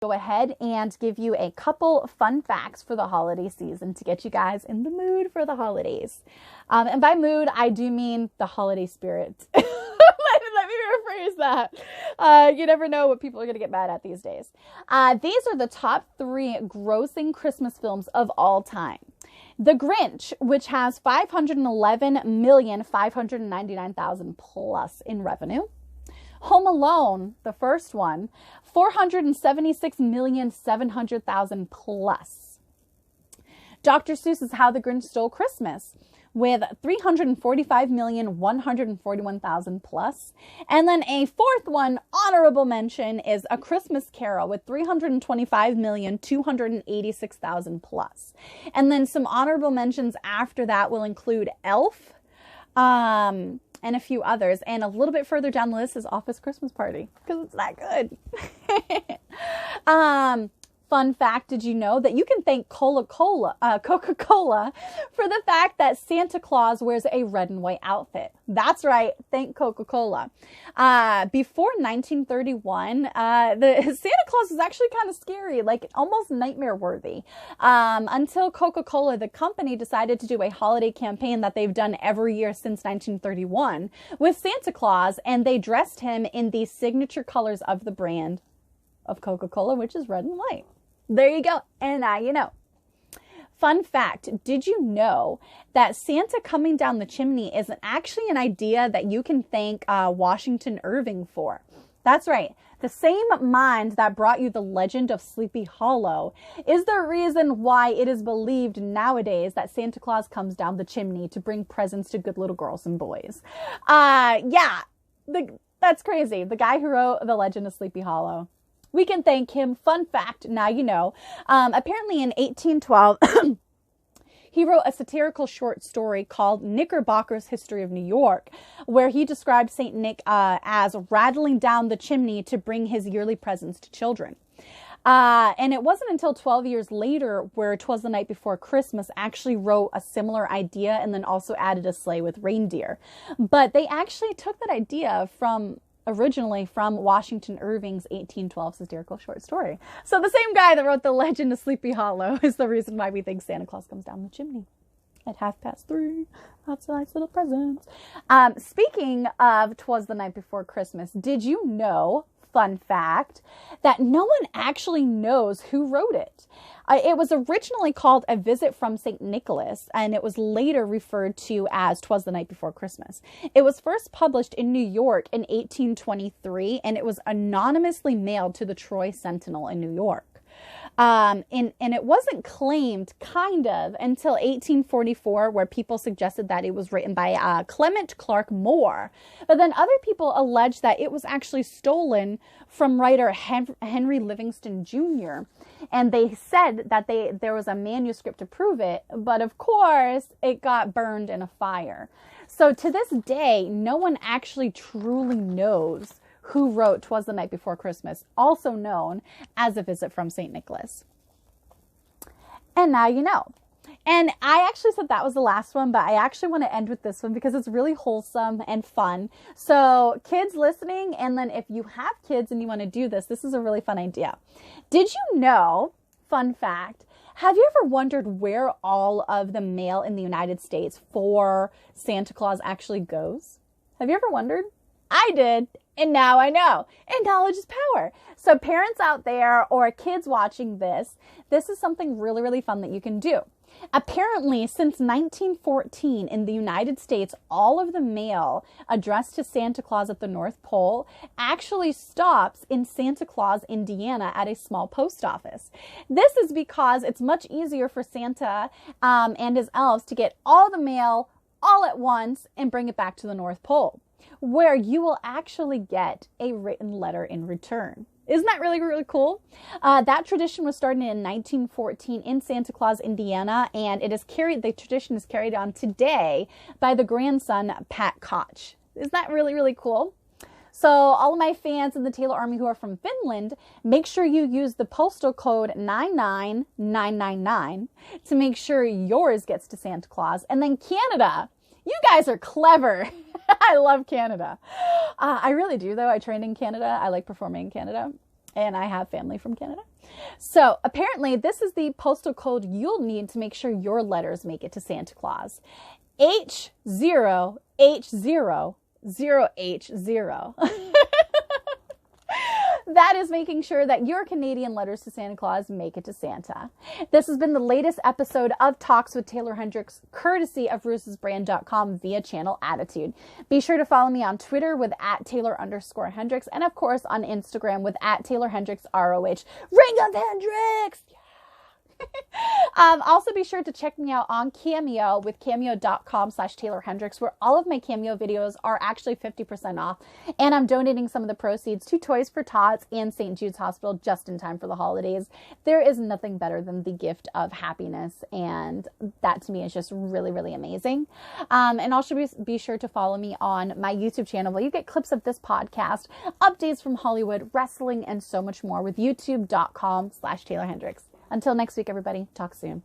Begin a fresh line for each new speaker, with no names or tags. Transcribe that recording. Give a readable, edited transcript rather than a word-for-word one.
go ahead and give you a couple fun facts for the holiday season to get you guys in the mood for the holidays. And by mood, I do mean the holiday spirit. Let me rephrase that. You never know what people are going to get mad at these days. These are the top 3 grossing Christmas films of all time. The Grinch, which has 511,599,000 plus in revenue. Home Alone, the first one, 476,700,000 plus. Dr. Seuss's How the Grinch Stole Christmas with 345,141,000 plus. And then a fourth one, honorable mention, is A Christmas Carol with 325,286,000 plus. And then some honorable mentions after that will include Elf, and a few others. And a little bit further down the list is Office Christmas Party, because it's that good. Fun fact, did you know that you can thank Coca-Cola for the fact that Santa Claus wears a red and white outfit? That's right, thank Coca-Cola. Before 1931, the Santa Claus was actually kind of scary, like almost nightmare worthy. Until Coca-Cola, the company, decided to do a holiday campaign that they've done every year since 1931 with Santa Claus, and they dressed him in the signature colors of the brand of Coca-Cola, which is red and white. There you go. And now you know. Fun fact, did you know that Santa coming down the chimney is actually an idea that you can thank Washington Irving for? That's right. The same mind that brought you the legend of Sleepy Hollow is the reason why it is believed nowadays that Santa Claus comes down the chimney to bring presents to good little girls and boys. That's crazy. The guy who wrote The Legend of Sleepy Hollow. We can thank him. Fun fact, now you know. Apparently in 1812, he wrote a satirical short story called Knickerbocker's History of New York, where he described St. Nick as rattling down the chimney to bring his yearly presents to children. And it wasn't until 12 years later where 'Twas the Night Before Christmas actually wrote a similar idea and then also added a sleigh with reindeer. But they actually took that idea originally from Washington Irving's 1812 satirical short story. So the same guy that wrote The Legend of Sleepy Hollow is the reason why we think Santa Claus comes down the chimney at 3:30 outside little presents. Speaking of 'Twas the Night Before Christmas, did you know, fun fact, that no one actually knows who wrote it? It was originally called A Visit from St. Nicholas, and it was later referred to as 'Twas the Night Before Christmas. It was first published in New York in 1823, and it was anonymously mailed to the Troy Sentinel in New York. And it wasn't claimed, kind of, until 1844, where people suggested that it was written by Clement Clark Moore. But then other people alleged that it was actually stolen from writer Henry Livingston Jr. And they said that there was a manuscript to prove it, but of course, it got burned in a fire. So to this day, no one actually truly knows who wrote 'Twas the Night Before Christmas, also known as A Visit from St. Nicholas. And now you know. And I actually said that was the last one, but I actually want to end with this one because it's really wholesome and fun. So kids listening, and then if you have kids and you want to do this, this is a really fun idea. Did you know, fun fact, have you ever wondered where all of the mail in the United States for Santa Claus actually goes? Have you ever wondered? I did. And now I know. And knowledge is power. So parents out there or kids watching this is something really, really fun that you can do. Apparently, since 1914 in the United States, all of the mail addressed to Santa Claus at the North Pole actually stops in Santa Claus, Indiana at a small post office. This is because it's much easier for Santa and his elves to get all the mail all at once and bring it back to the North Pole, where you will actually get a written letter in return. Isn't that really, really cool? That tradition was started in 1914 in Santa Claus, Indiana, and the tradition is carried on today by the grandson, Pat Koch. Isn't that really, really cool? So all of my fans in the Taeler Army who are from Finland, make sure you use the postal code 99999 to make sure yours gets to Santa Claus. And then Canada, you guys are clever. I love Canada. I really do, though. I trained in Canada. I like performing in Canada. and I have family from Canada. So apparently this is the postal code you'll need to make sure your letters make it to Santa Claus. H0H00H0. That is making sure that your Canadian letters to Santa Claus make it to Santa. This has been the latest episode of Talks with Taeler Hendrix, courtesy of Ruse'sBrand.com via Channel Attitude. Be sure to follow me on Twitter with @Taeler_Hendrix, and of course on Instagram with @TaelerHendrixROH. Ring of Hendrix! Also be sure to check me out on Cameo with cameo.com/Taeler Hendrix, where all of my Cameo videos are actually 50% off, and I'm donating some of the proceeds to Toys for Tots and St. Jude's Hospital just in time for the holidays. There is nothing better than the gift of happiness, and that to me is just really, really amazing. And also be sure to follow me on my YouTube channel where you get clips of this podcast, updates from Hollywood, wrestling, and so much more with youtube.com/Taeler Hendrix. Until next week, everybody, talk soon.